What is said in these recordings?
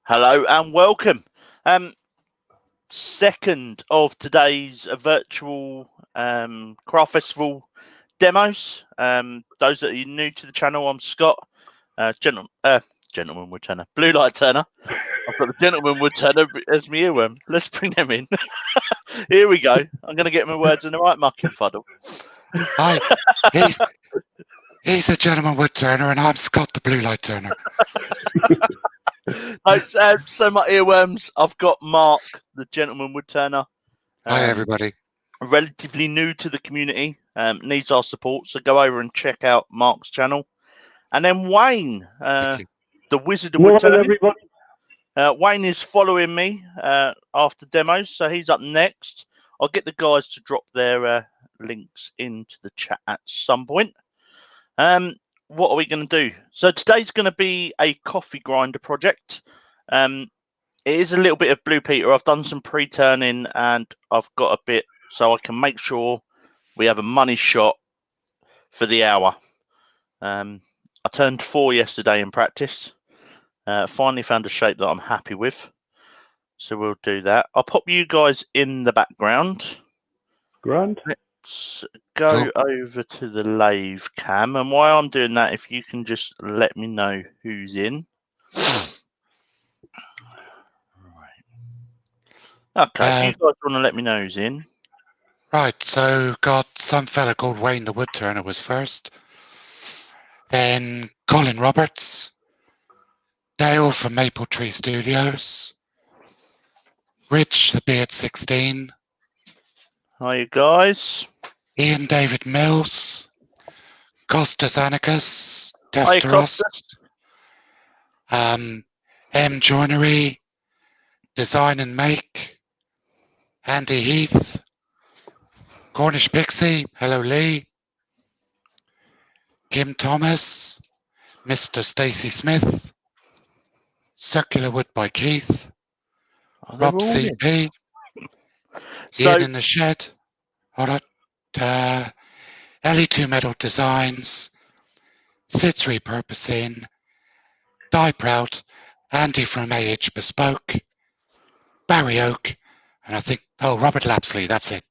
Hello and welcome. Second of today's virtual craft festival demos. Those that are new to the channel, I'm Scott, gentleman woodturner, Bluelight Turner. I've got the gentleman woodturner as my earworm. Let's bring them in. Here we go. I'm going to get my words in the right mucking fuddle. Hi, he's the gentleman woodturner, and I'm Scott, the Bluelight Turner. So my earworms. I've got Mark, the gentleman woodturner. Hi, everybody. Relatively new to the community, needs our support, so go over and check out Mark's channel. And then Wayne, the Wizard of Woodturning. Wayne is following me after demos, so he's up next. I'll get the guys to drop their links into the chat at some point. What are we going to do? So today's going to be a coffee grinder project. It is a little bit of Blue Peter. I've done some pre-turning and I've got a bit so I can make sure we have a money shot for the hour. I turned 4 yesterday in practice. Finally found a shape that I'm happy with. So we'll do that. I'll pop you guys in the background. Grand. Let's go over to the lathe cam. And while I'm doing that, if you can just let me know who's in. Okay, if you guys want to let me know who's in. Right, so got some fella called Wayne the Woodturner was first. Then Colin Roberts. Dale from Maple Tree Studios. Rich the Beard 16. Hi, you guys. Ian David Mills. Costas Anarchus. Hi, Defteros. M Joinery. Design and Make. Andy Heath. Cornish Pixie. Hello, Lee. Kim Thomas. Mr. Stacey Smith. Circular Wood by Keith. Rob CP. Ian in the Shed. Alright. LE2 Metal Designs. Sid's Repurposing. Die Proud. Andy from AH Bespoke. Barry Oak. And I think, Robert Lapsley, that's it.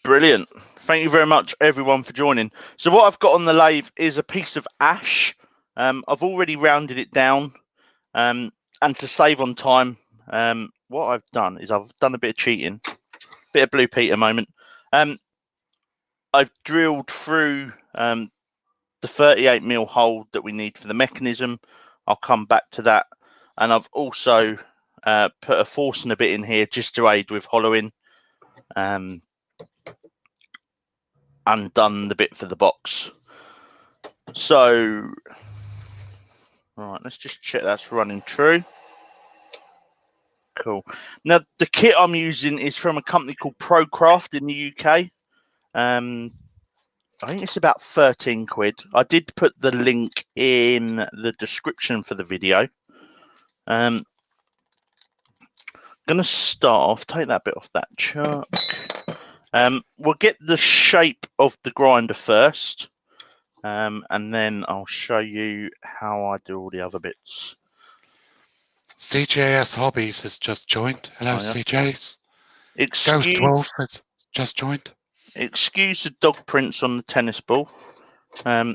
Brilliant. Thank you very much, everyone, for joining. So what I've got on the lathe is a piece of ash. I've already rounded it down. And to save on time, what I've done is I've done a bit of cheating. Bit of Blue Peter moment. I've drilled through the 38mm hole that we need for the mechanism. I'll come back to that. And I've also put a forcing a bit in here just to aid with hollowing. Undone the bit for the box. So, right, let's just check that's running true. Cool. Now, the kit I'm using is from a company called ProCraft in the UK. I think it's about 13 quid. I did put the link in the description for the video. I'm going to start off, take that bit off that chuck. We'll get the shape of the grinder first, and then I'll show you how I do all the other bits. CJS Hobbies has just joined. Hello, CJs. Ghost Wolf has just joined. Excuse the dog prints on the tennis ball. I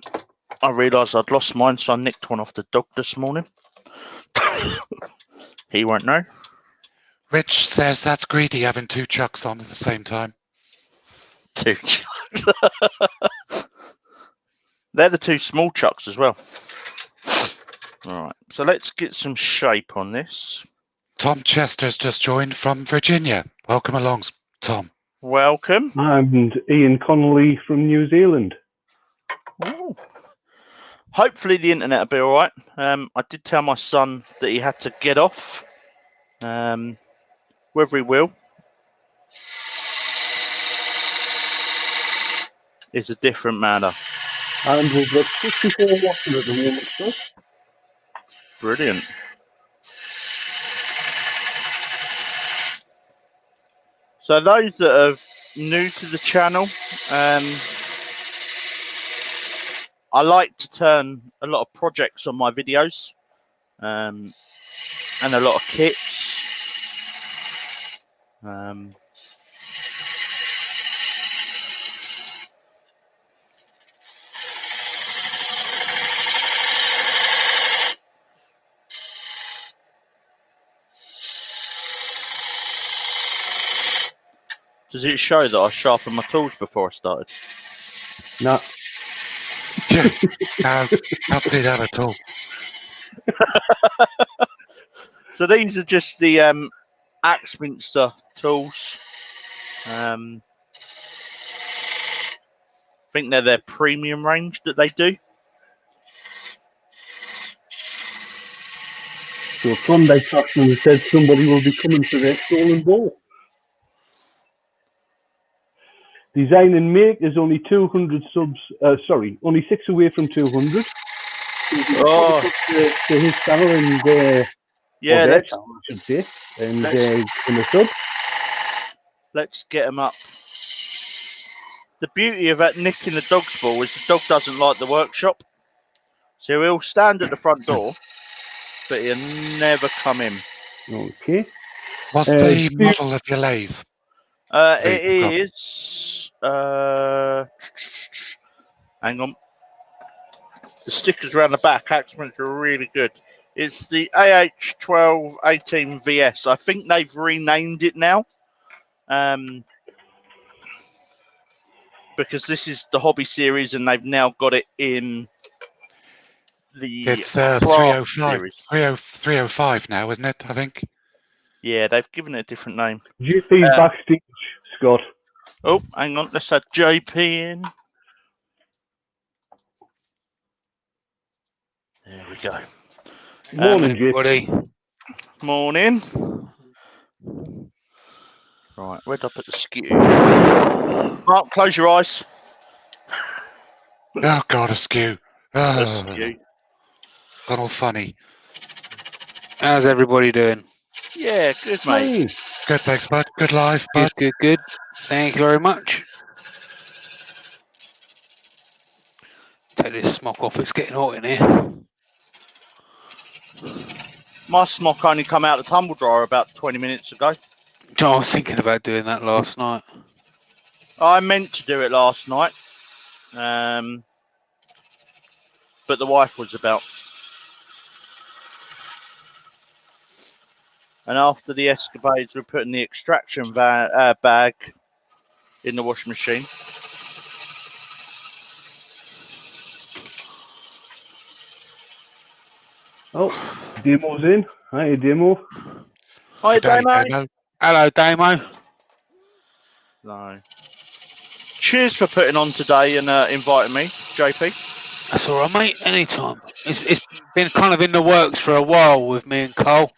realised I'd lost mine, so I nicked one off the dog this morning. He won't know. Rich says that's greedy having 2 chucks on at the same time. 2 chucks. They're the 2 small chucks as well. All right, so let's get some shape on this. Tom Chester's just joined from Virginia. Welcome along, Tom. Welcome. And Ian Connolly from New Zealand. Ooh. Hopefully the internet will be all right. I did tell my son that he had to get off. Whether he will is a different matter. And we've got 54 watching at the moment, so. Brilliant. So those that are new to the channel, I like to turn a lot of projects on my videos. and a lot of kits. Does it show that I sharpened my tools before I started? No. Yeah, no, can't see that at all. So these are just the Axminster tools. I think they're their premium range that they do. So Klondike Craftsman has said somebody will be coming for their stolen ball. Design and make is only 200 subs. Only 6 away from 200. Oh, to his channel and yeah, their channel, I should say, and in the sub. Let's get them up. The beauty of that nicking the dog's ball is the dog doesn't like the workshop, so he'll stand at the front door, but he'll never come in. Okay. What's the model of your lathe? It is. Hang on. The stickers around the back, Axminster are really good. It's the AH1218 VS. I think they've renamed it now. Because this is the hobby series and they've now got it in the It's 305. 305 now, isn't it? I think. Yeah, they've given it a different name. JP's backstage, Scott. Oh, hang on. Let's have JP in. There we go. Morning, everybody. Morning. Right, where'd I put the skew? Mark, close your eyes. Oh, God, a skew. Oh, skew. Got all funny. How's everybody doing? Yeah, good, mate. Good, thanks, bud. Good live, bud. Good. Thank you very much. Take this smock off. It's getting hot in here. My smock only come out of the tumble dryer about 20 minutes ago. I was thinking about doing that last night. I meant to do it last night, but the wife was about. And after the escapades, we're putting the extraction bag in the washing machine. Oh, Damo's in. Hi, Damo. Hi, Damo. Hello, Damo. No. Cheers for putting on today and inviting me, JP. That's all right, mate. Anytime. It's been kind of in the works for a while with me and Carl.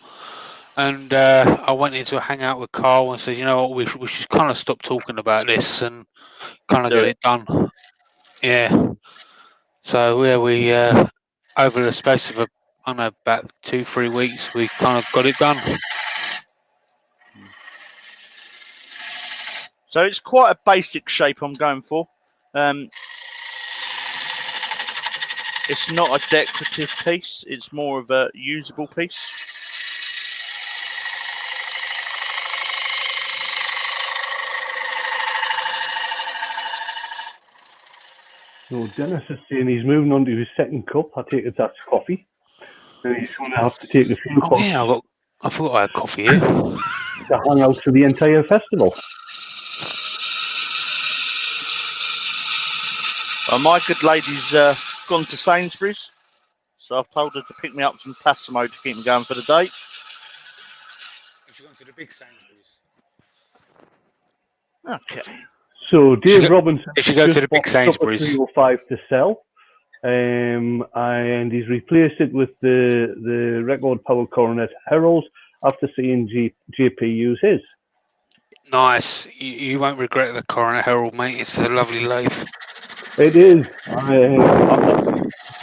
And I went in to hang out with Carl and said, you know what, we should kind of stop talking about this and kind of get it done. Yeah. So, yeah, we, over the space of, about 2-3 weeks, we kind of got it done. So it's quite a basic shape I'm going for. It's not a decorative piece. It's more of a usable piece. So Dennis is saying he's moving on to his second cup. I take it that's coffee. And he's going to have to take a few cups. Yeah, I forgot I had coffee here. To hang out for the entire festival. My good lady's gone to Sainsbury's, so I've told her to pick me up some Tassimo to keep me going for the day. She's gone to the big Sainsbury's. Okay. So Dave Robinson should go to the big Sainsbury's 305 to sell, and he's replaced it with the record power coronet Herald after seeing JP use his. Nice. You won't regret the Coronet Herald, mate. It's a lovely lathe. It is. I'm not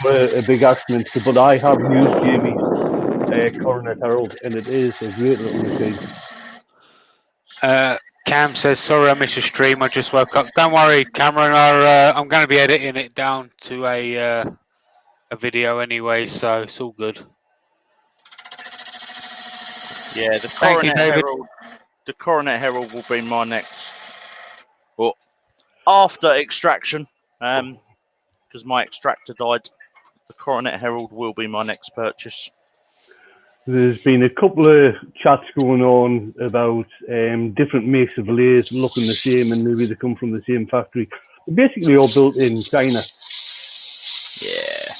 a big Axminster, but I have used Jamie's Coronet Herald, and it is a great little machine. Cam says, sorry I missed a stream. I just woke up. Don't worry, Cameron. I'm going to be editing it down to a video anyway, so it's all good. Yeah, the Thank you, Coronet David. Herald. The Coronet Herald will be my next. Well, after extraction, because my extractor died, the Coronet Herald will be my next purchase. There's been a couple of chats going on about different makes of lathes looking the same, and maybe they come from the same factory. They're basically all built in China. Yeah.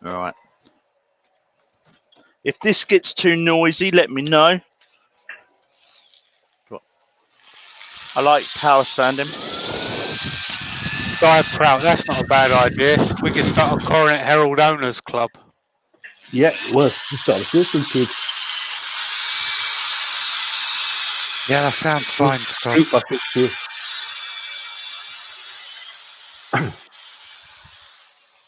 All right. If this gets too noisy, let me know. I like power sanding. Guy Prout, that's not a bad idea. We could start a Coronet Herald Owners Club. Yeah, well, it's got a Facebook page. Yeah, that sounds fine, Scott. Group, I should say.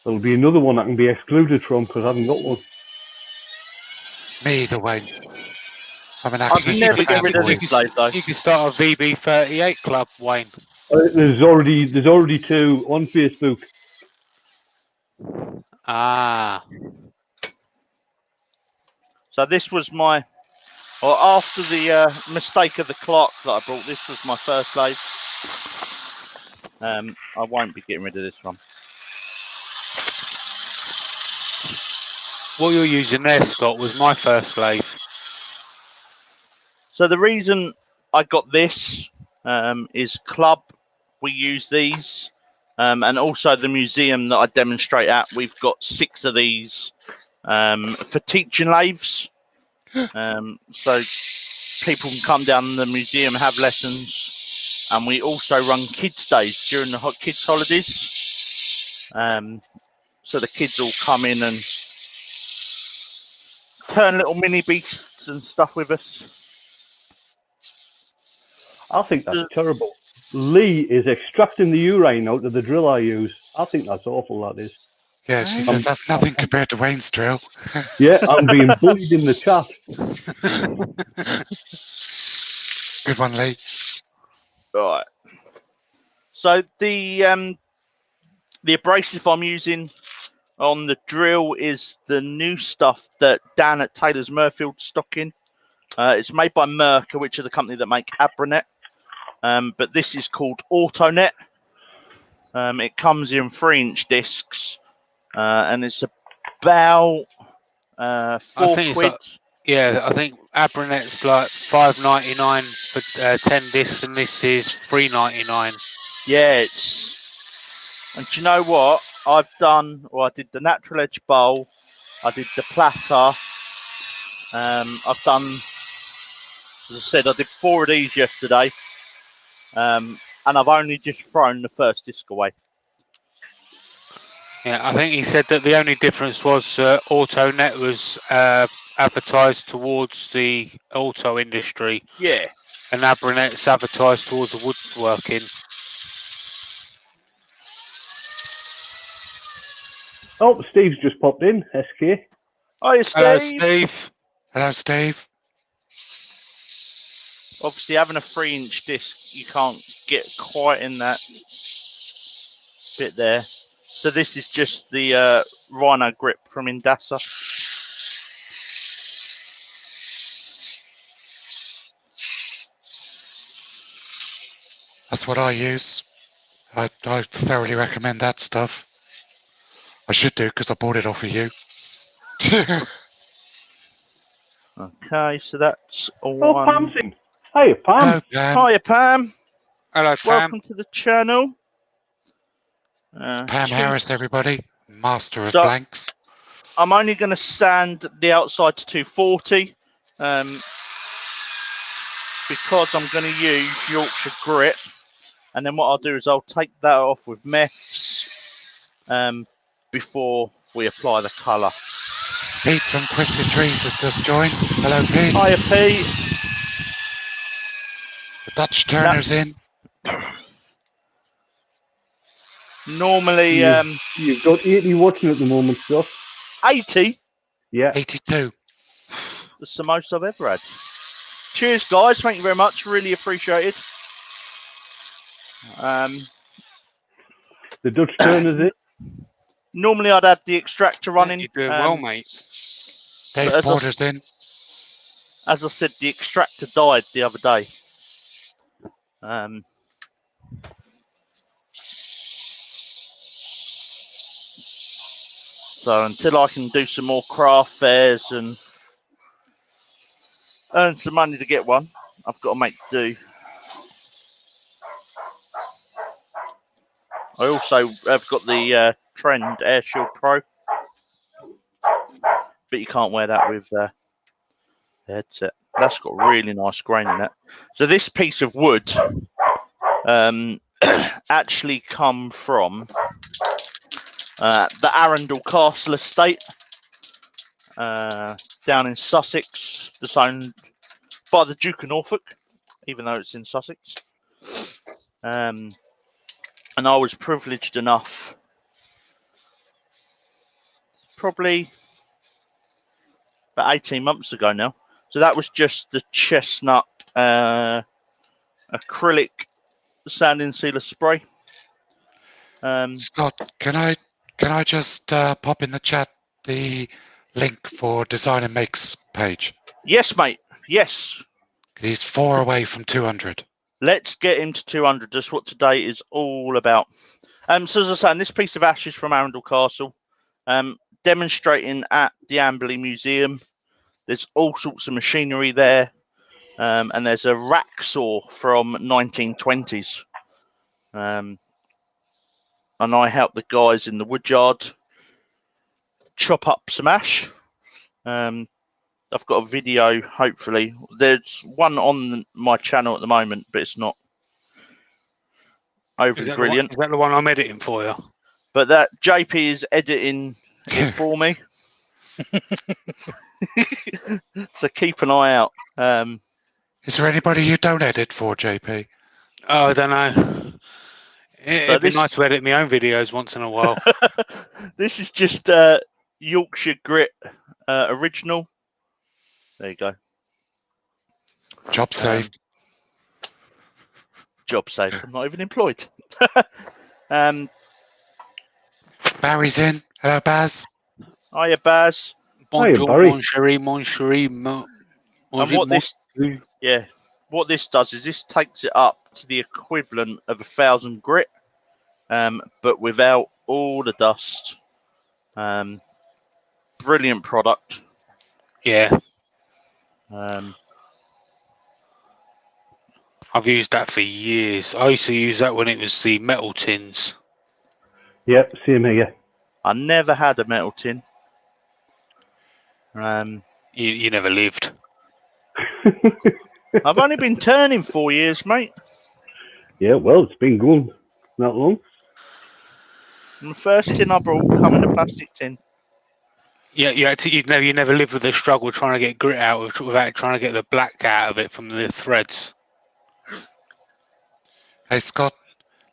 There'll be another one I can be excluded from because I haven't got one. Me either, Wayne. I'm an I'd accident. never get rid of You this place, though. could start a VB38 club, Wayne. There's already two on Facebook. Ah. So this was my, or after the mistake of the clock that I brought, this was my first lathe. I won't be getting rid of this one. What you're using there, Scott, was my first lathe. So the reason I got this is club. We use these, and also the museum that I demonstrate at. We've got 6 of these for teaching lathes. So people can come down to the museum, have lessons, and we also run kids' days during the kids' holidays. So the kids all come in and turn little mini beasts and stuff with us. I think that's terrible. Lee is extracting the urine out of the drill I use. I think that's awful, that is. Yeah, she says that's nothing compared to Wayne's drill. Yeah, I'm being bullied in the chat. Good one, Lee. Right. So the abrasive I'm using on the drill is the new stuff that Dan at Taylor's Murfield's stocking. It's made by Mercer, which are the company that make Abranet. But this is called AutoNet. It comes in 3-inch discs, and it's about £4. Like, yeah, I think Abranet's like $5.99 for 10 discs, and this is $3.99. Yeah, and do you know what? I did the natural edge bowl, I did the platter. I've done, as I said, I did 4 of these yesterday, and I've only just thrown the first disc away. Yeah, I think he said that the only difference was AutoNet was advertised towards the auto industry. Yeah. And Abranet's advertised towards the woodworking. Oh, Steve's just popped in. SK. Hi, Steve. Hello, Steve. Hello, Steve. Obviously, having a 3-inch disc, you can't get quite in that bit there. So this is just the Rhino grip from Indasa. That's what I use. I thoroughly recommend that stuff. I should do because I bought it off of you. Okay, so that's all. Oh, Pam's in. Hiya, Pam. Hello, Pam. Hiya, Pam. Hello, Pam. Welcome to the channel. It's Pam Harris, everybody. Master of So, blanks. I'm only going to sand the outside to 240 because I'm going to use Yorkshire grip. And then what I'll do is I'll take that off with meths before we apply the colour. Pete from Twisted Trees has just joined. Hello, Pete. Hiya, Pete. The Dutch Turner's in. Normally, you've got 80 watching at the moment, Scott. 80? Yeah. 82. That's the most I've ever had. Cheers, guys. Thank you very much. Really appreciated. The Dutch turners in. Normally I'd have the extractor running. You're doing well, mate. Dave Porter's in. As I said, the extractor died the other day. So until I can do some more craft fairs and earn some money to get one, I've got to make do. I also have got the Trend Air Shield Pro, but you can't wear that with the headset. That's got really nice grain in it. So this piece of wood actually come from the Arundel Castle estate down in Sussex. It's owned by the Duke of Norfolk, even though it's in Sussex. And I was privileged enough, probably about 18 months ago now. So that was just the chestnut acrylic sanding sealer spray. Scott, can I just pop in the chat the link for Design and Makes page? Yes, mate. Yes. He's 4 away from 200. Let's get him to 200. That's what today is all about. So as I say, this piece of ashes from Arundel Castle, demonstrating at the Amberley Museum. There's all sorts of machinery there, and there's a rack saw from 1920s. And I helped the guys in the woodyard chop up some ash. I've got a video, hopefully. There's one on my channel at the moment, but it's not overly brilliant. Is that the one I'm editing for you? But that JP is editing it for me. So keep an eye out. Is there anybody you don't edit for, JP? Oh, I don't know. It'd be nice to edit my own videos once in a while. This is just Yorkshire Grit original. There you go. Job saved. Job saved. I'm not even employed. Barry's in. Hello, Baz. Hiya, Baz. Bonjour, Barry. mon chéri, And what this does is this takes it up to the equivalent of 1,000 grit, but without all the dust. Brilliant product. Yeah. I've used that for years. I used to use that when it was the metal tins. Yep, same here. I never had a metal tin. You never lived. I've only been turning 4 years, mate. Yeah, well, it's been going that long. And the first tin I brought come in a plastic tin. Yeah, you never lived with the struggle trying to get grit out without trying to get the black out of it from the threads. Hey, Scott,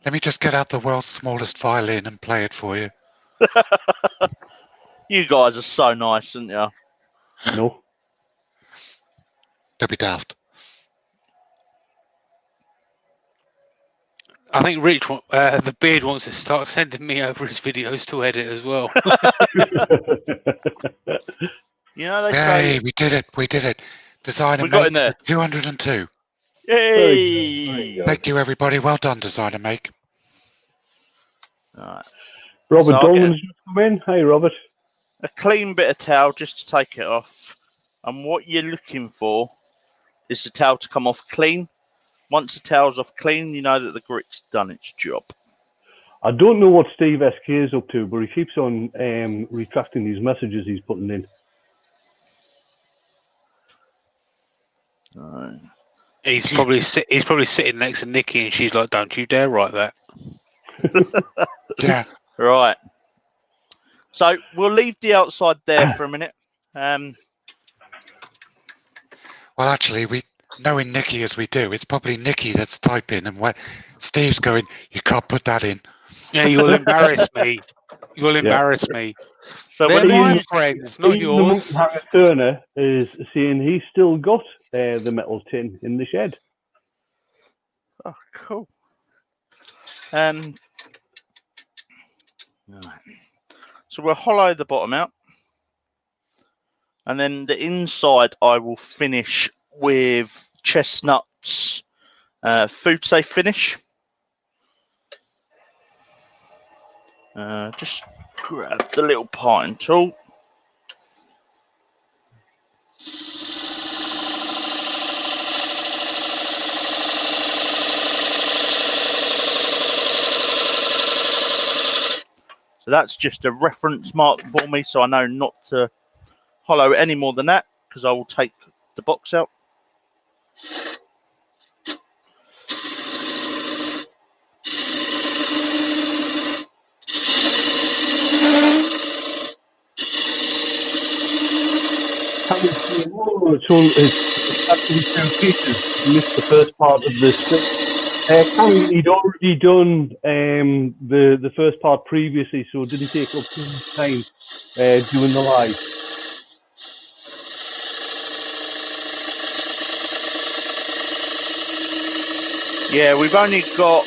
let me just get out the world's smallest violin and play it for you. You guys are so nice, aren't you? No. Don't be daft. I think Rich, the beard, wants to start sending me over his videos to edit as well. You know, they say... Hey, we did it. Design and got in Make there. 202. Yay! Thank you, everybody. Well done, Design and Make. Right. Robert So Dolman's just come in. Hi, Robert. A clean bit of towel just to take it off. And what you're looking for is the towel to come off clean. Once the towel's off clean, you know that the grit's done its job. I don't know what Steve SK is up to, but he keeps on retracting these messages he's putting in. He's probably sitting next to Nikki, and she's like, "Don't you dare write that." Yeah. Right. So we'll leave the outside there for a minute. Well, actually, knowing Nikki as we do, it's probably Nikki that's typing, and Steve's going, "You can't put that in." Yeah, you'll embarrass me. You'll embarrass me. So they're when my friends, not yours. The Turner is saying he's still got the metal tin in the shed. Oh, cool. Right. So we'll hollow the bottom out, and then the inside I will finish with chestnuts, food safe finish. Just grab the little parting tool. So that's just a reference mark for me, so I know not to hollow any more than that, because I will take the box out. It's actually 2 pieces. You missed the first part of this. He'd already done the first part previously, so did he take up too much time doing the live? Yeah, we've only got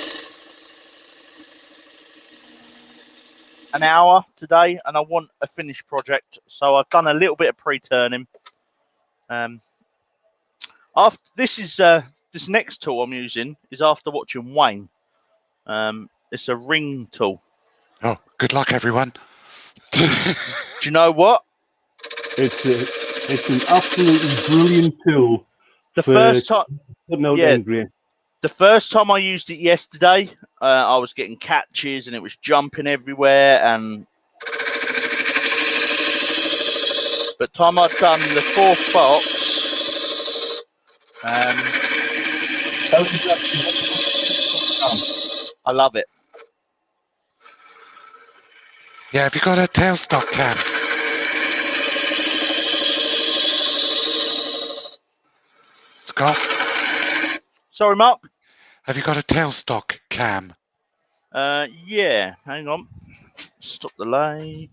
an hour today, and I want a finished project, so I've done a little bit of pre-turning. After this next tool I'm using is after watching Wayne. It's a ring tool. Oh, good luck, everyone. Do you know what? It's an absolutely brilliant tool. The first time, the first time I used it yesterday, I was getting catches and it was jumping everywhere. But time I'd done the 4th box, I love it. Yeah, have you got a tailstock cam? Scott? Sorry, Mark? Have you got a tailstock cam? Yeah, hang on. Stop the lathe.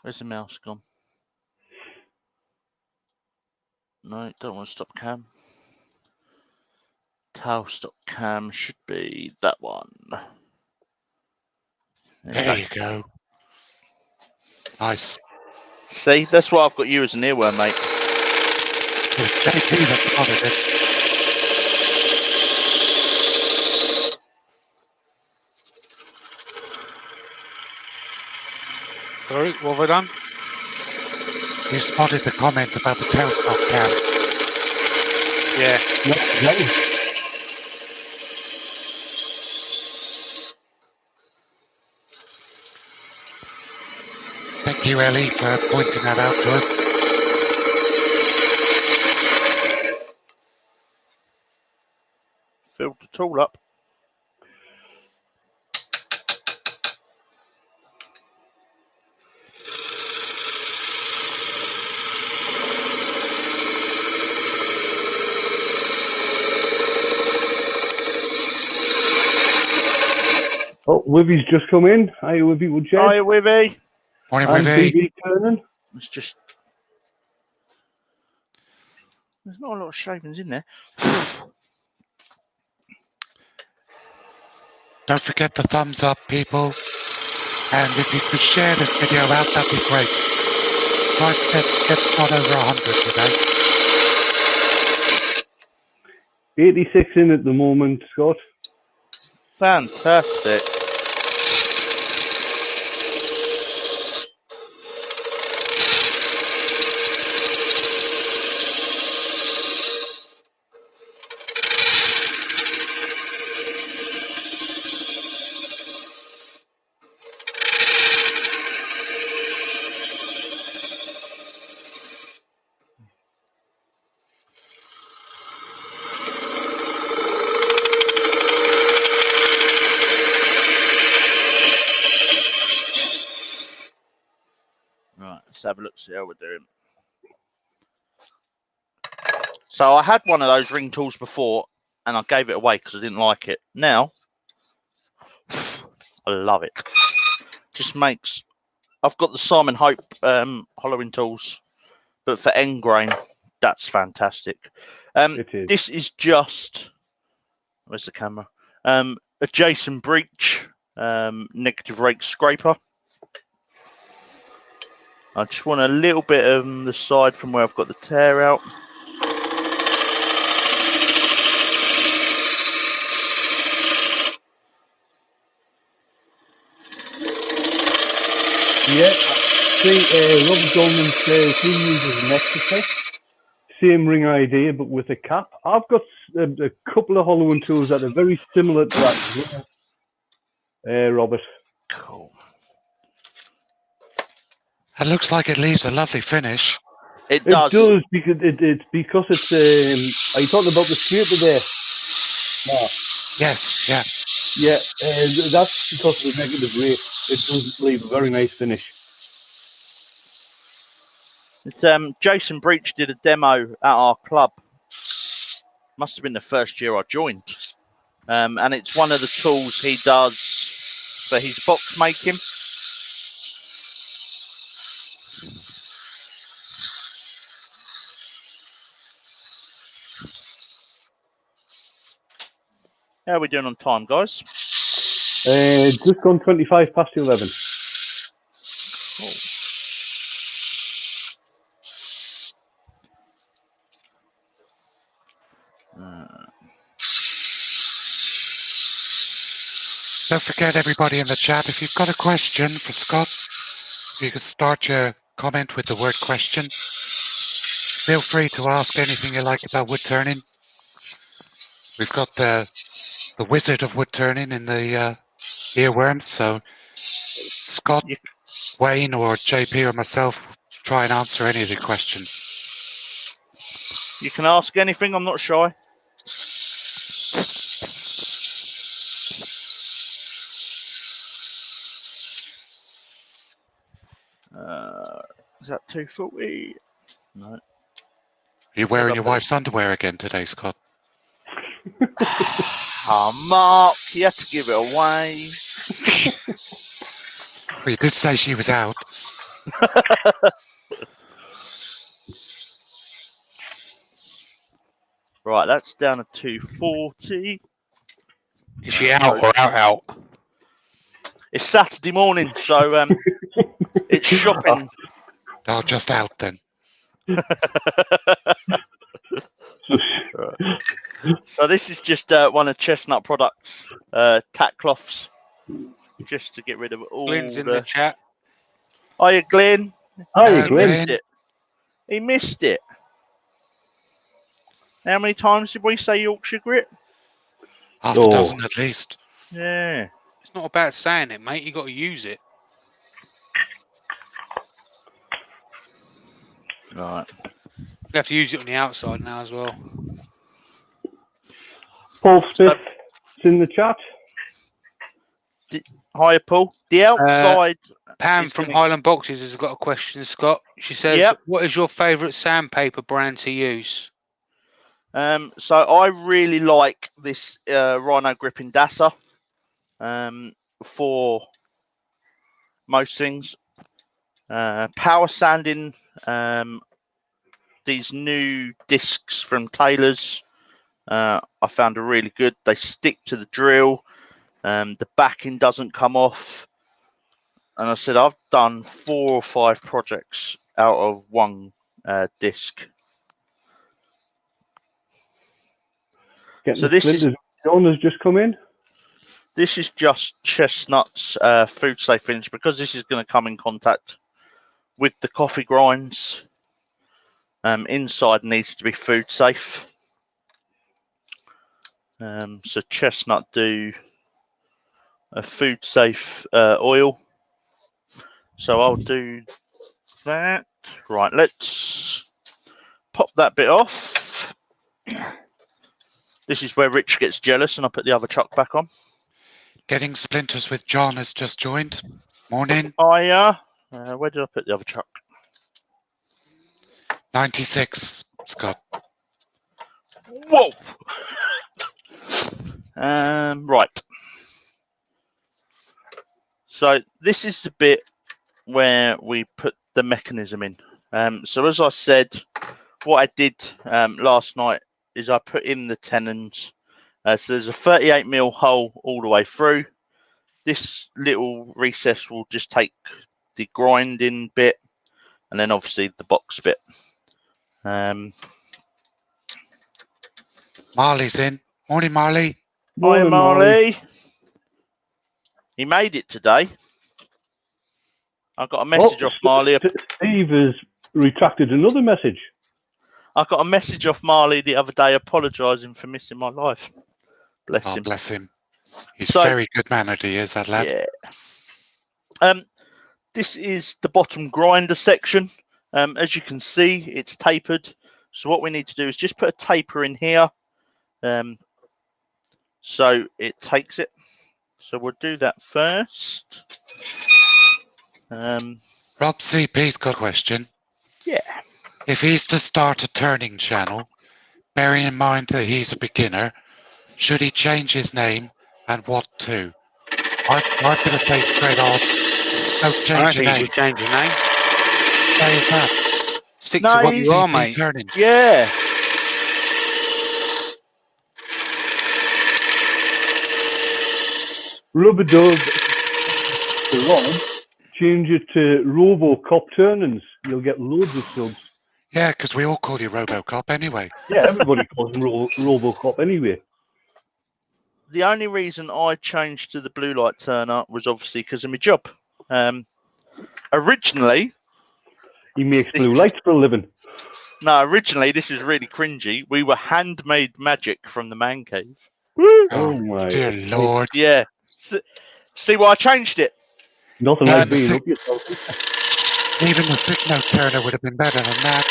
Where's the mouse gone? No, don't want to stop cam. Tailstock cam should be that one. There you go. Nice. See, that's why I've got you as an earworm, mate. JP that spotted it. Sorry, what have I done? You spotted the comment about the tailstock cam. Yeah. No. Thank you, Ellie, for pointing that out to us. Filled the tool up. Oh, Wibby's just come in. Hi, Wibby Woodshed. Hi, Wibby. Morning, And Wibby. BB Turning. It's just... There's not a lot of shavings in there. Don't forget the thumbs up, people. And if you could share this video out, that'd be great. Try to get Scott over 100 today. 86 in at the moment, Scott. Fantastic. Right, let's have a look, see how we're doing. So I had one of those ring tools before, and I gave it away because I didn't like it. Now, I love it. Just makes... I've got the Simon Hope hollowing tools, but for end grain, that's fantastic. It is. This is just Where's the camera? Adjacent breach, negative rake scraper. I just want a little bit on the side from where I've got the tear out. Yeah, see, Robert Goldman says he uses an exercise. Same ring idea, but with a cap. I've got a couple of hollowing tools that are very similar to that as well, Robert. Cool. It looks like it leaves a lovely finish. It does. It does, because it's are you talking about the scraper there? No. Yes, yeah. Yeah, that's because of the negative rate. It does leave a very nice finish. It's Jason Breach did a demo at our club. Must have been the first year I joined. And it's one of the tools he does for his box making. How are we doing on time, guys? Just gone 25 past 11. Cool. Don't forget, everybody in the chat, if you've got a question for Scott, you can start your comment with the word question. Feel free to ask anything you like about wood turning. We've got the wizard of wood turning in the earworms, so Scott, Wayne, or JP, or myself try and answer any of the questions. You can ask anything, I'm not shy. Is that 240? No. Are you wearing your wife's underwear again today, Scott? Oh, Mark, you had to give it away. Well, you did say she was out. Right, that's down to 240. Is she out or out? It's Saturday morning, so it's shopping. Oh, just out then. So this is just one of Chestnut products, tack cloths, just to get rid of all Glenn's in the chat. Hiya, Glenn. Hiya, Glenn. Missed it. He missed it. How many times did we say Yorkshire grit? Half a dozen at least. Yeah. It's not about saying it, mate. You got to use it. Right. You have to use it on the outside now as well. Paul Smith is in the chat. Hiya, Paul. The outside. Pam from Highland Boxes has got a question, Scott. She says, what is your favourite sandpaper brand to use? So I really like this Rhino Gripping Dasa for most things. Power sanding, these new discs from Taylor's, I found are really good. They stick to the drill. The backing doesn't come off. And I said, I've done 4 or 5 projects out of one disc. So this is John has just come in. This is just Chestnut's food safe finish, because this is going to come in contact with the coffee grinds. Inside needs to be food safe. So Chestnut do a food safe oil. So I'll do that. Right, let's pop that bit off. This is where Rich gets jealous and I put the other chuck back on. Getting Splinters with John has just joined. Morning. Where did I put the other chuck? 96, Scott. Whoa! Right. So this is the bit where we put the mechanism in. So as I said, what I did last night is I put in the tenons So there's a 38mm hole all the way through. This little recess will just take the grinding bit, and then obviously the box bit. Marley's in. Morning, Marley. Hi, Morning, Marley. He made it today. I got a message off Marley. Steve has retracted another message. I got a message off Marley the other day apologising for missing my live. Bless him. Bless him. He's very good mannered, he is, that lad. Yeah. This is the bottom grinder section. As you can see, it's tapered. So what we need to do is just put a taper in here. So it takes it. So we'll do that first. Rob CP's got a question. Yeah. If he's to start a turning channel, bearing in mind that he's a beginner, should he change his name and what to? I'm going to say straight on, don't change your name. You change your name. Say that. Stick to what you are, mate. Turning. Yeah. Rubber Dove, change it to RoboCop Turnings. You'll get loads of subs. Yeah, because we all call you RoboCop anyway. Yeah, everybody calls him RoboCop anyway. The only reason I changed to the Bluelight Turner was obviously because of my job. Originally, he makes blue lights for a living. No, originally this is really cringy. We were handmade magic from the man cave. Oh my dear Lord! Yeah. See why I changed it? Nothing like being up yourself. Even the sick note turner would have been better than that.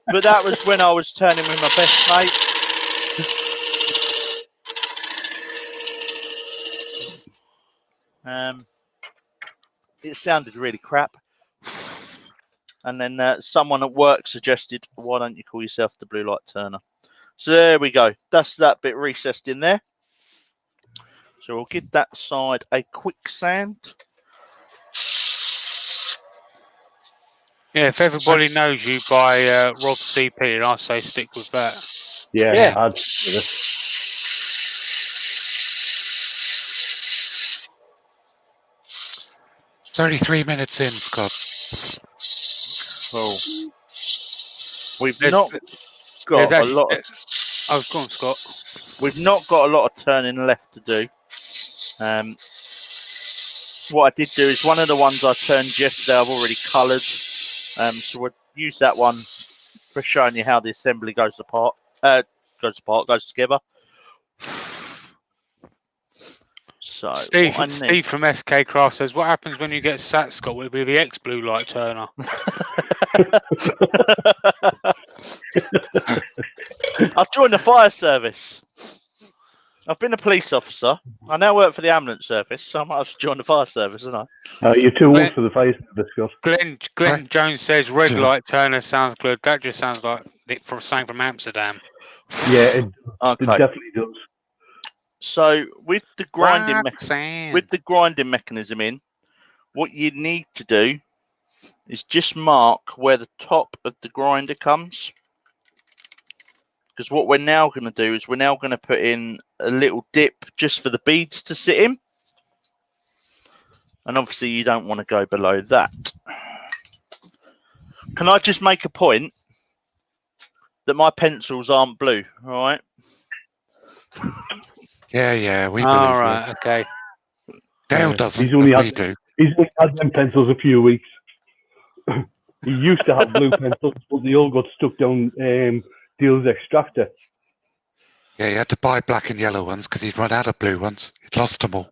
But that was when I was turning with my best mate. It sounded really crap. And then someone at work suggested, why don't you call yourself the Bluelight Turner? So there we go. That's that bit recessed in there. So we'll give that side a quick sand. Yeah, if everybody knows you by Rob CP, and I say stick with that. Yeah. I'd stick with it. 33 minutes in, Scott. Well, we've not got a lot of... Oh, go on, Scott. We've not got a lot of turning left to do. What I did do is one of the ones I turned yesterday I've already coloured. So we'll use that one for showing you how the assembly goes goes together. So Steve from SK Craft says, what happens when you get sat, Scott? Will it be the ex-Bluelight Turner? I've joined the fire service. I've been a police officer. I now work for the ambulance service, so I might have to join the fire service, isn't I? You're too old for the fire service, Scott. Glenn Jones says red light turner sounds good. That just sounds like something from Amsterdam. Yeah, it definitely does. So with the grinding mechanism in, what you need to do is just mark where the top of the grinder comes. Because what we're now going to do is we're now going to put in a little dip just for the beads to sit in. And obviously you don't want to go below that. Can I just make a point that my pencils aren't blue, all right? Yeah, we believe all right, okay. Dale doesn't, He's only had them pencils a few weeks. He used to have blue pencils, but they all got stuck down Dale's extractor. Yeah, he had to buy black and yellow ones because he'd run out of blue ones. He'd lost them all.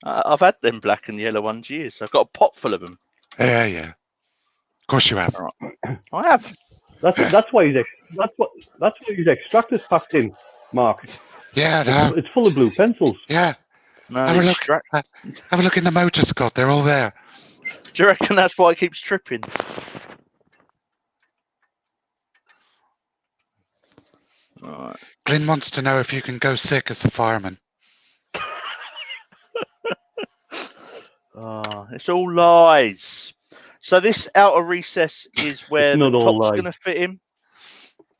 I've had them black and yellow ones years. I've got a pot full of them. Yeah. Of course you have. I have. That's why his extractor's packed in, Mark. Yeah, no. It's full of blue pencils. Yeah. No, have a look in the motor, Scott. They're all there. Do you reckon that's why it keeps tripping? Right. Glyn wants to know if you can go sick as a fireman. It's all lies. So this outer recess is where the top's going to fit in.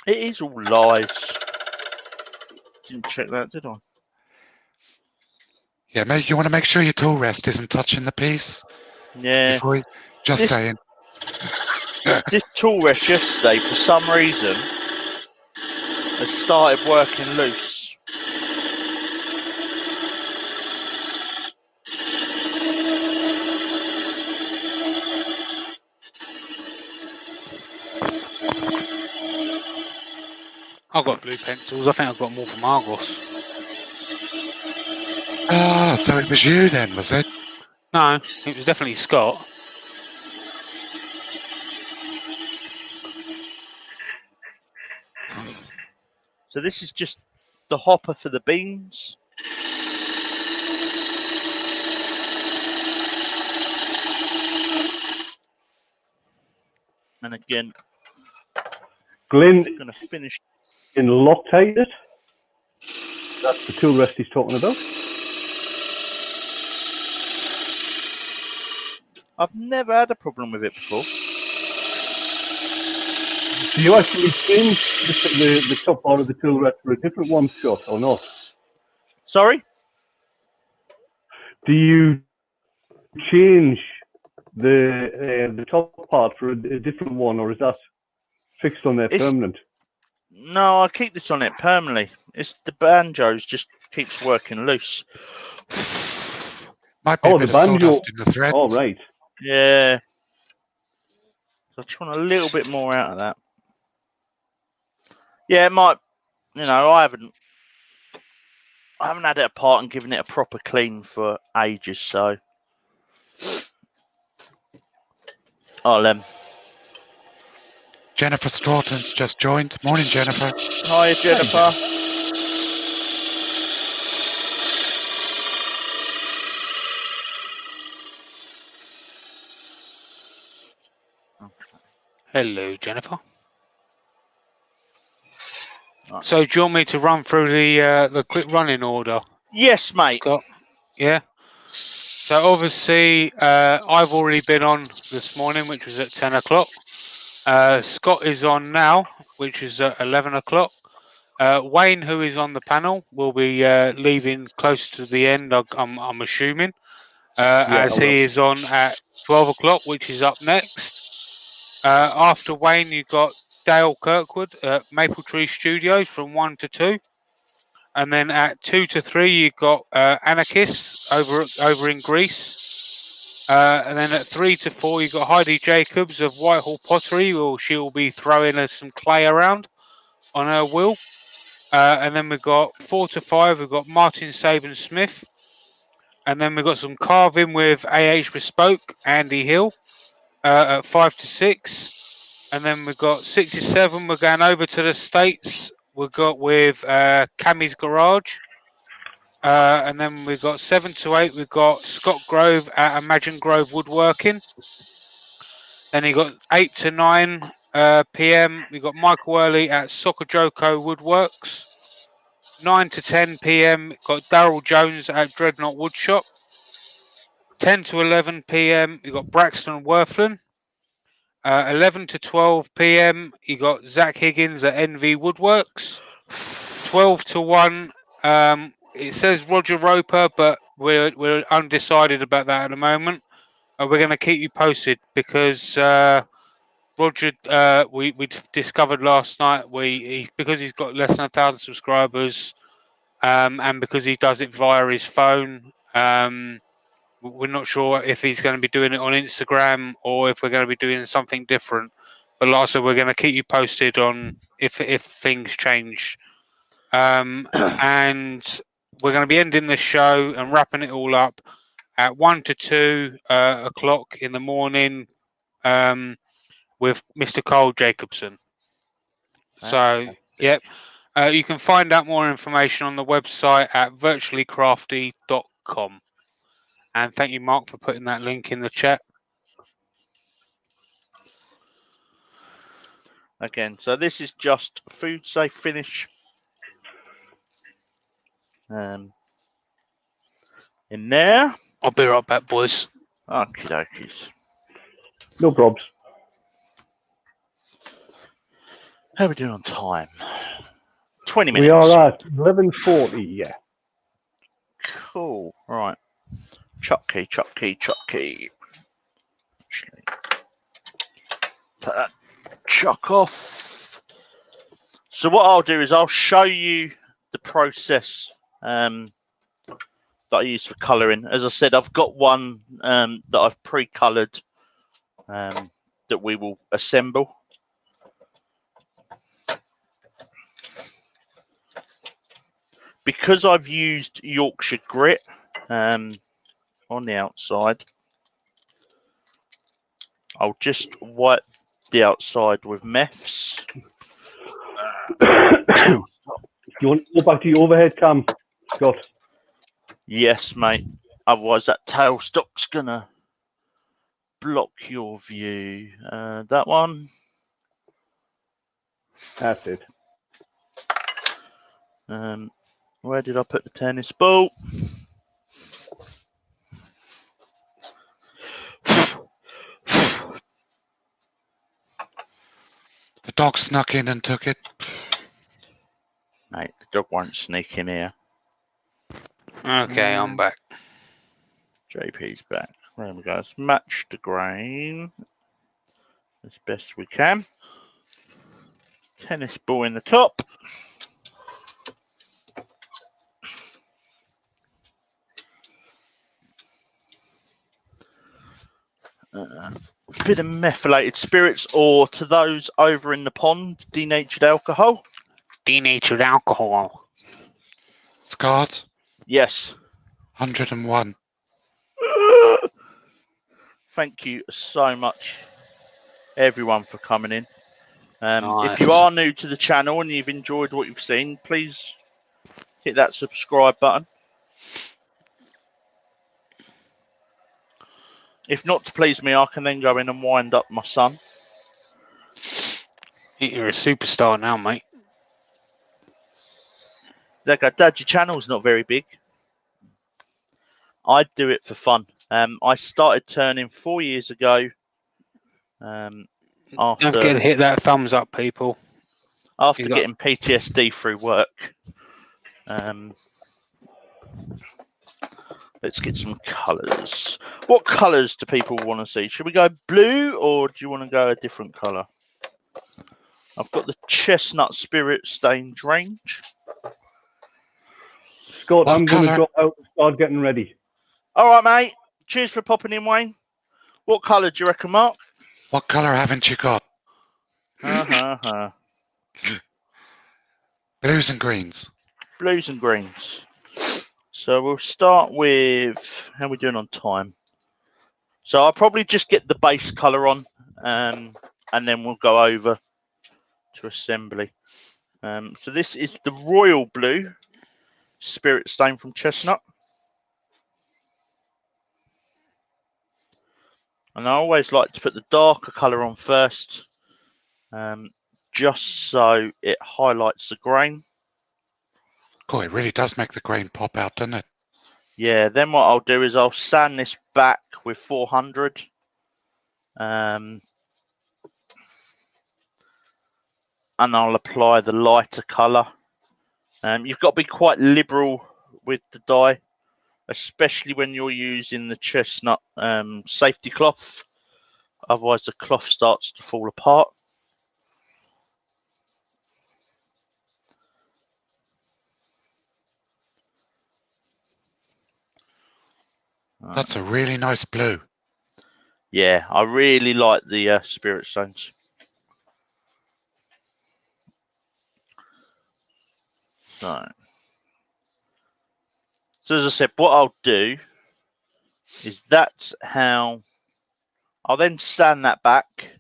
It is all lies. didn't check that, did I? Yeah, you want to make sure your tool rest isn't touching the piece. Yeah. Before you, just saying. This tool rest yesterday, for some reason, has started working loose. I've got blue pencils. I think I've got more from Argos. Ah, so it was you then, was it? No, it was definitely Scott. So this is just the hopper for the beans. And again, Glenn, I'm going to finish in Loctite. That's the tool rest he's talking about. I've never had a problem with it before. Do you actually change the top part of the tool rest for a different one, Scott, or not? Sorry? Do you change the top part for a different one, or is that fixed on there permanent? No, I keep this on it permanently. It's the banjos just keeps working loose. Might be a bit of sawdust in the threads. Oh, right. Yeah. So I just want a little bit more out of that. Yeah, it might. You know, I haven't had it apart and given it a proper clean for ages, so I'll Jennifer Strawton's just joined. Morning, Jennifer. Hi, Jennifer. Hello, Jennifer. Right. So do you want me to run through the quick running order? Yes, mate. Scott? Yeah. So obviously, I've already been on this morning, which was at 10 o'clock. Scott is on now, which is at 11 o'clock. Wayne, who is on the panel, will be leaving close to the end, I'm assuming, as he is on at 12 o'clock, which is up next. After Wayne, you've got Dale Kirkwood at Maple Tree Studios from 1 to 2. And then at 2 to 3, you've got Anarchists over in Greece. And then at 3 to 4, you've got Heidi Jacobs of Whitehall Pottery. She'll be throwing some clay around on her wheel. And then we've got 4 to 5, we've got Martin Saban Smith. And then we've got some carving with AH Bespoke, Andy Hill, at 5 to 6. And then we've got 6 to 7, we're going over to the States. We've got with Cammy's Garage. And then we've got 7 to 8, we've got Scott Grove at Imagine Grove Woodworking. Then you got 8 to 9 p.m. We've got Michael Early at Soccer Joko Woodworks. 9 to 10 p.m. got Daryl Jones at Dreadnought Woodshop. 10 to 11 p.m. you got Braxton Worthland. 11 to 12 p.m. you got Zach Higgins at NV Woodworks. 12 to 1 it says Roger Roper, but we're undecided about that at the moment. We're going to keep you posted because Roger, we discovered last night because he's got less than 1,000 subscribers, and because he does it via his phone, we're not sure if he's going to be doing it on Instagram or if we're going to be doing something different. But like I said, we're going to keep you posted on if things change. And we're going to be ending the show and wrapping it all up at 1 to 2 o'clock in the morning with Mr. Carl Jacobson. So, yep. You can find out more information on the website at virtuallycrafty.com. And thank you, Mark, for putting that link in the chat. Again, so this is just food safe finish. In there. I'll be right back, boys. Okie dokies. No probs. How are we doing on time? 20 minutes. We are at 11:40. Yeah. Cool. Right. Chop key, chop key, chop key. Actually, take that chuck off. So what I'll do is I'll show you the process that I use for colouring. As I said, I've got one that I've pre-coloured that we will assemble. Because I've used Yorkshire grit on the outside, I'll just wipe the outside with meths. Do you want to go back to your overhead cam, Scott? Yes, mate. Otherwise, that tailstock's gonna block your view. That one. That's it. Where did I put the tennis ball? The dog snuck in and took it. Mate, the dog won't sneak in here. Okay, I'm back. JP's back. There we go. Let's match the grain as best we can. Tennis ball in the top. Bit of methylated spirits, or to those over in the pond, denatured alcohol. Denatured alcohol. Scott, Yes. 101. Thank you so much, everyone, for coming in. Nice. If you are new to the channel and you've enjoyed what you've seen, please hit that subscribe button. If not to please me, I can then go in and wind up my son. You're a superstar now, mate. They go, Dad, your channel's not very big. I do it for fun. I started turning 4 years ago. Don't forget to hit that thumbs up, people. After getting PTSD through work. Let's get some colours. What colours do people want to see? Should we go blue or do you want to go a different colour? I've got the chestnut spirit stained range. Scott, I'm going to drop out and start getting ready. All right, mate. Cheers for popping in, Wayne. What colour do you reckon, Mark? What colour haven't you got? Blues and greens. Blues and greens. So we'll start with, how are we doing on time? So I'll probably just get the base colour on and then we'll go over to assembly. So this is the royal blue spirit stain from chestnut. And I always like to put the darker colour on first, just so it highlights the grain. Oh, it really does make the grain pop out, doesn't it? Yeah, then what I'll do is I'll sand this back with 400. And I'll apply the lighter colour. You've got to be quite liberal with the dye, especially when you're using the chestnut safety cloth. Otherwise the cloth starts to fall apart. That's a really nice blue. Yeah, I really like the spirit stones. So as I said, what I'll do is that's how I'll then sand that back,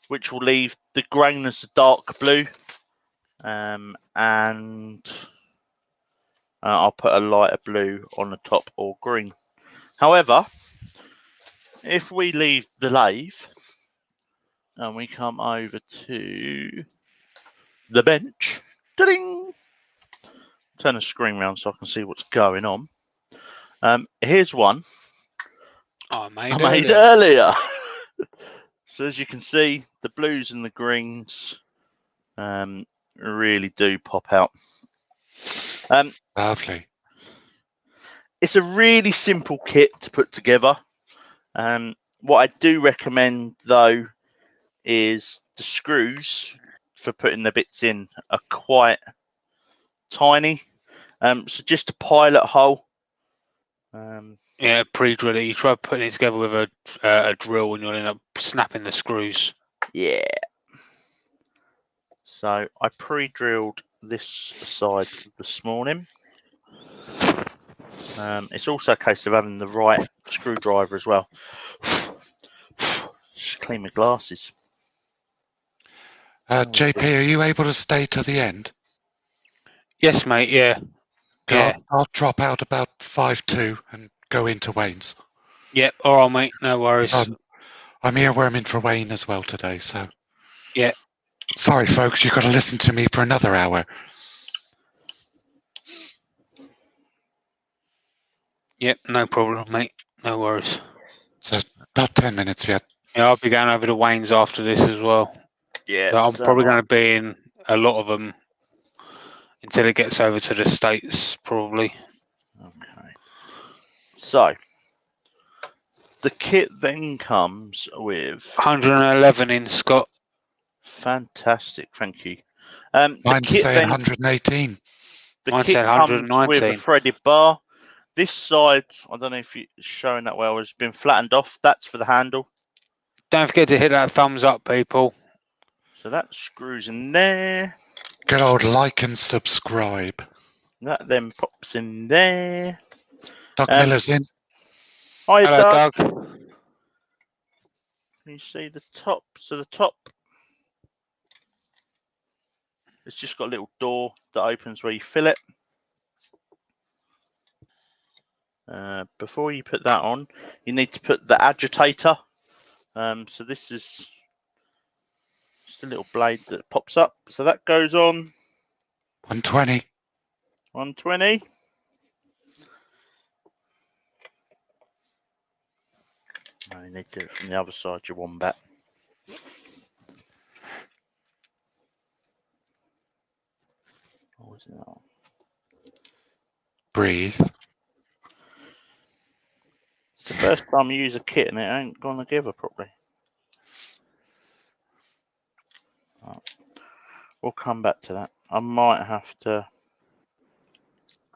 which will leave the grain as a dark blue, and I'll put a lighter blue on the top or green. However, if we leave the lathe and we come over to the bench, ding, turn the screen around so I can see what's going on. Here's one I made earlier. So as you can see, the blues and the greens really do pop out. Lovely. It's a really simple kit to put together. What I do recommend though is the screws for putting the bits in are quite tiny. So just a pilot hole. Yeah, pre-drill it. You try putting it together with a drill and you'll end up snapping the screws. Yeah. So I pre-drilled this side this morning. It's also a case of having the right screwdriver as well. Just clean my glasses. JP, are you able to stay to the end? Yes, mate. Yeah. Yeah. I'll drop out about 5-2 and go into Wayne's. Yep. All right, mate. No worries. I'm earworming for Wayne as well today, so. Yeah. Sorry, folks, you've got to listen to me for another hour. Yep. No problem, mate. No worries. So about 10 minutes yet. Yeah, I'll be going over to Wayne's after this as well. Yeah. But I'm probably going to be in a lot of them until it gets over to the States, probably. Okay. So the kit then comes with 111 in, Scott. Fantastic, thank you. Mine's saying 118. The Mine kit said comes with 119. a threaded bar. This side, I don't know if it's showing that well, has been flattened off. That's for the handle. Don't forget to hit that thumbs up, people. So that screws in there. Good old like and subscribe. That then pops in there. Doug Miller's in. Hi, Hello, Doug. Doug. Can you see the top? So the top, it's just got a little door that opens where you fill it. Before you put that on, you need to put the agitator. So this is just a little blade that pops up. So that goes on. 120. 120. No, you need to do it from the other side, you wombat. What was it on? Breathe. It's the first time you use a kit and it ain't gone together properly. Right. We'll come back to that. I might have to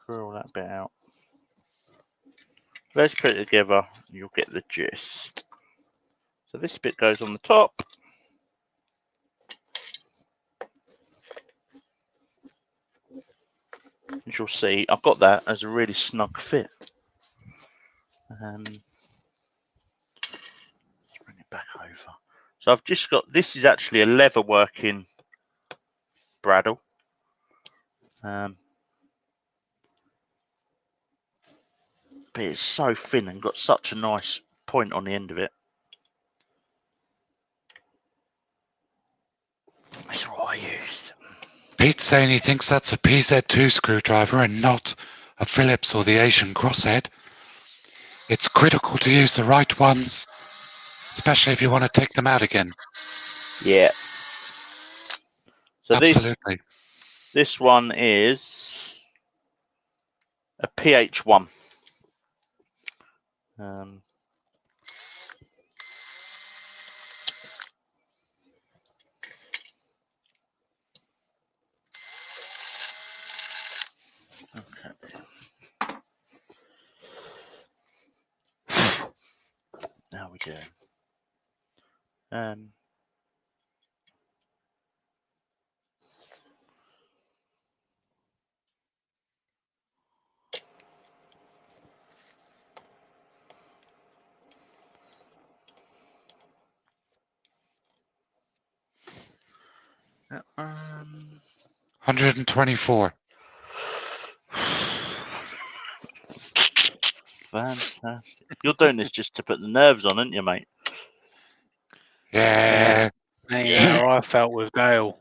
drill that bit out. Let's put it together, you'll get the gist. So this bit goes on the top. As you'll see, I've got that as a really snug fit. Let's bring it back over. So I've just got, this is actually a leather working bradawl. But it's so thin and got such a nice point on the end of it. That's what I use. Pete's saying he thinks that's a PZ2 screwdriver and not a Phillips or the Asian crosshead. It's critical to use the right ones, especially if you want to take them out again. Yeah. So absolutely. This one is a PH1. Okay. Now we do. 124. Fantastic. You're doing this just to put the nerves on, aren't you, mate? Yeah. Ain't how I felt with Dale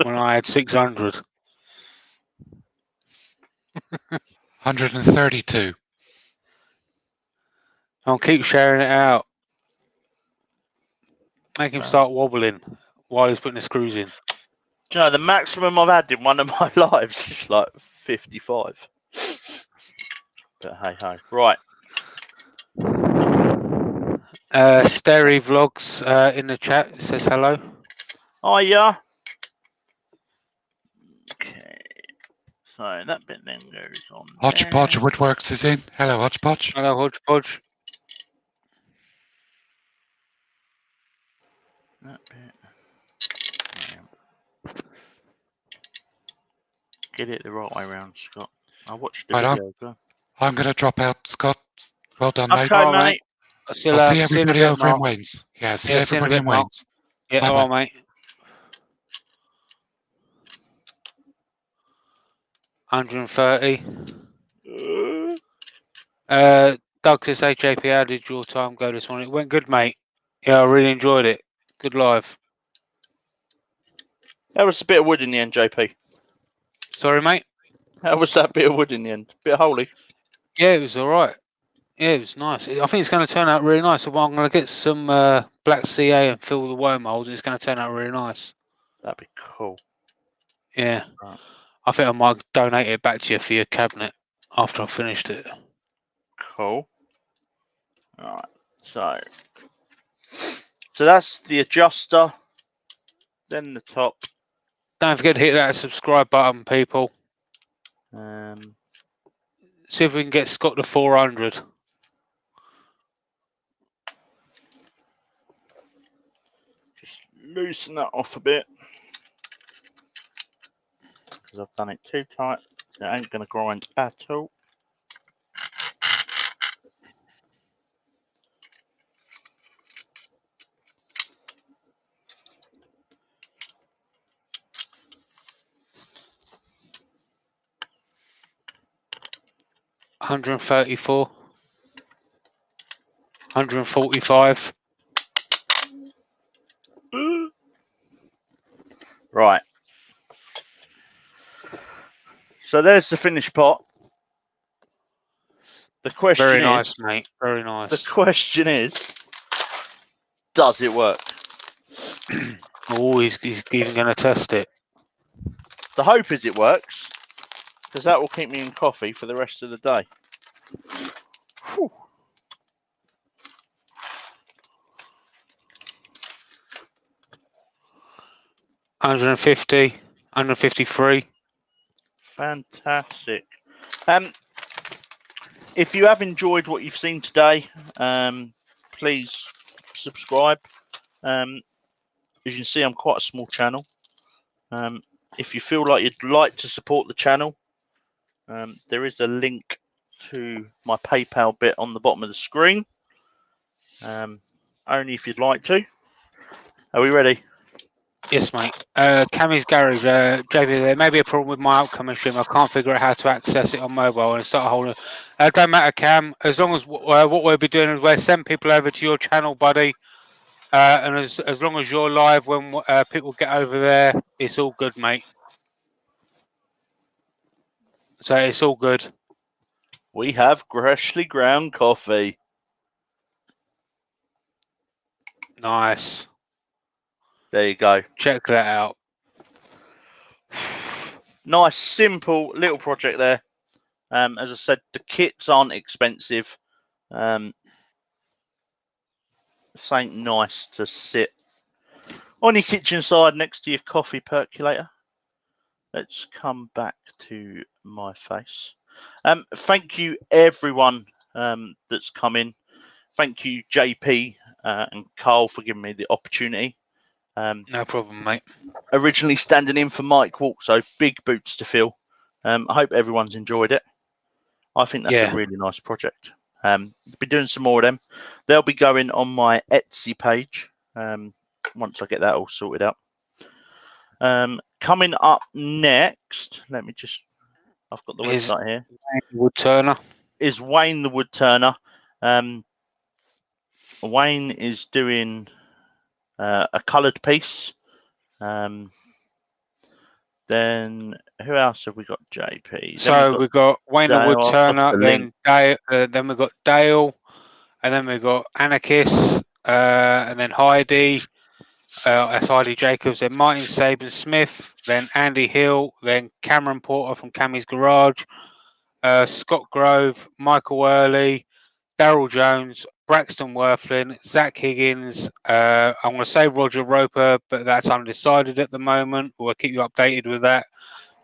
when I had 600. 132. I'll keep sharing it out. Make him start wobbling while he's putting the screws in. Do you know, the maximum I've had in one of my lives is like 55. But hey ho. Right. Steri Vlogs in the chat says hello. Oh yeah. Okay. So that bit then goes on. Hodgepodge there. Woodworks is in. Hello, Hodgepodge. Hello, Hodgepodge. That bit. Get it the right way around, Scott. I watched the Right on. video as well. I'm going to drop out, Scott. Well done, mate. Okay, mate. I'll see everybody over in Wayne's. Yeah, see everybody in Wayne's. Yeah, all right, mate. 130. Doug says, hey, JP, how did your time go this morning? It went good, mate. Yeah, I really enjoyed it. Good live. That was a bit of wood in the end, JP. Sorry, mate? How was that bit of wood in the end? Bit holy. Yeah, it was all right. Yeah, it was nice. I think it's going to turn out really nice. So I'm going to get some black CA and fill the worm mold. It's going to turn out really nice. That'd be cool. Yeah. Right. I think I might donate it back to you for your cabinet after I've finished it. Cool. All right. So that's the adjuster. Then the top. Don't forget to hit that subscribe button, people. See if we can get Scott to 400. Just loosen that off a bit. Because I've done it too tight. It ain't going to grind at all. $134. $145. Right. So there's the finished pot. The question Very is, nice, mate. Very nice. The question is, does it work? Oh, he's even going to test it. The hope is it works, because that will keep me in coffee for the rest of the day. Whew. $150, $153. Fantastic. If you have enjoyed what you've seen today, please subscribe. As you can see, I'm quite a small channel. If you feel like you'd like to support the channel, there is a link to my PayPal bit on the bottom of the screen. Only if you'd like to. Are we ready? Yes, mate. Cammy's Garage. JP, there may be a problem with my upcoming stream. I can't figure out how to access it on mobile and start holding. Don't matter, Cam. As long as what we'll be doing is we'll send people over to your channel, buddy. And as long as you're live when people get over there, it's all good, mate. So it's all good. We have freshly ground coffee. Nice. There you go. Check that out. Nice, simple little project there. As I said, the kits aren't expensive. Something nice to sit on your kitchen side next to your coffee percolator. Let's come back to my face. Thank you everyone that's come in. Thank you JP and Carl for giving me the opportunity. No problem, mate. Originally standing in for Mike Walk, so big boots to fill. I hope everyone's enjoyed it. I think that's a really nice project. Be doing some more of them. They'll be going on my Etsy page once I get that all sorted out. Coming up next, let me just, I've got the website here. Woodturner. Is Wayne the Woodturner. Wayne is doing a coloured piece. Then who else have we got? JP. So we've got Wayne the Woodturner, then we've got Dale, and then we've got Anarchist, and then Heidi, That's Heidi Jacobs, then Martin Saban Smith, then Andy Hill, then Cameron Porter from Cammy's Garage, Scott Grove, Michael Early, Daryl Jones, Braxton Worthlin, Zach Higgins. I'm going to say Roger Roper, but that's undecided at the moment. We'll keep you updated with that.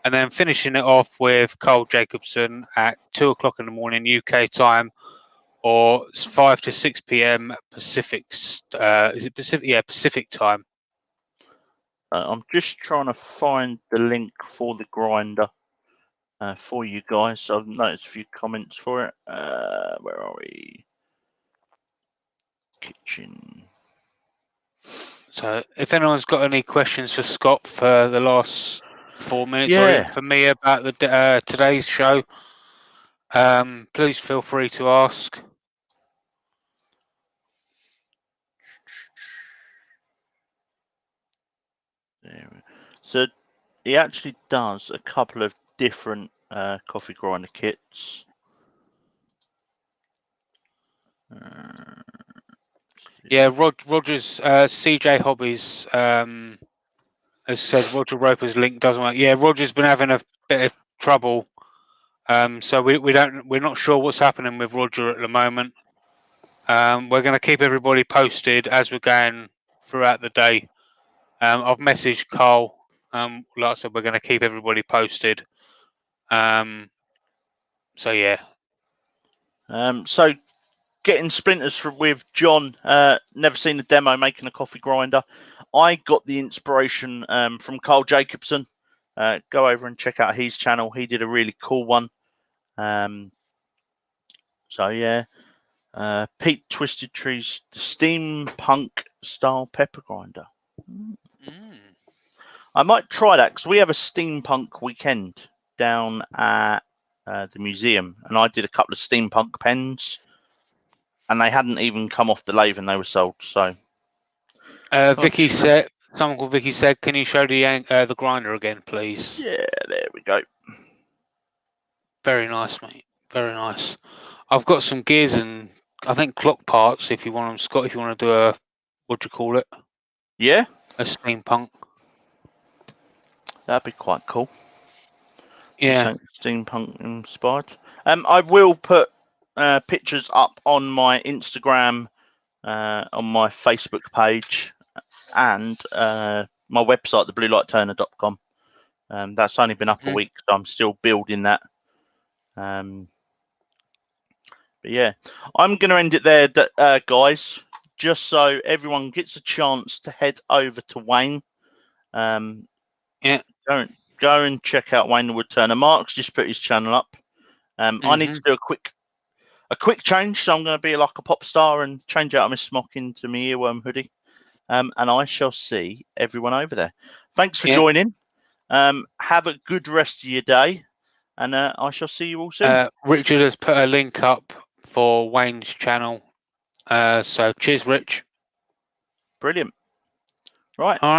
And then finishing it off with Carl Jacobson at 2 o'clock in the morning UK time, or 5 to 6 p.m. Pacific. Is it Pacific? Yeah, Pacific time. I'm just trying to find the link for the grinder for you guys. So I've noticed a few comments for it. Where are we? Kitchen. So if anyone's got any questions for Scott for the last 4 minutes, or even for me about the today's show, please feel free to ask. So he actually does a couple of different coffee grinder kits. Yeah, Roger's CJ Hobbies has said Roger Roper's link doesn't work. Yeah, Roger's been having a bit of trouble, so we're not sure what's happening with Roger at the moment. We're going to keep everybody posted as we're going throughout the day. I've messaged Carl. Like I said, we're going to keep everybody posted. So yeah. So getting splinters with John. Never seen a demo making a coffee grinder. I got the inspiration from Carl Jacobson. Go over and check out his channel. He did a really cool one. So yeah. Pete Twisted Trees steampunk style pepper grinder. I might try that because we have a steampunk weekend down at the museum, and I did a couple of steampunk pens, and they hadn't even come off the lathe and they were sold. So Vicky said, someone called Vicky said, "Can you show the grinder again, please?" Yeah, there we go. Very nice, mate. Very nice. I've got some gears and I think clock parts. If you want them, Scott, if you want to do a, what do you call it? Yeah, a steampunk. That'd be quite cool. Yeah. Steampunk inspired. I will put pictures up on my Instagram, on my Facebook page, and my website, thebluelightturner.com. That's only been up a week, so I'm still building that. But yeah, I'm going to end it there, guys, just so everyone gets a chance to head over to Wayne. Yeah. Go and check out Wayne the Woodturner. Mark's just put his channel up. I need to do a quick change, so I'm going to be like a pop star and change out my smock into my earworm hoodie. And I shall see everyone over there. Thanks for joining. Have a good rest of your day, and I shall see you all soon. Richard has put a link up for Wayne's channel. So cheers, Rich. Brilliant. Right. All right.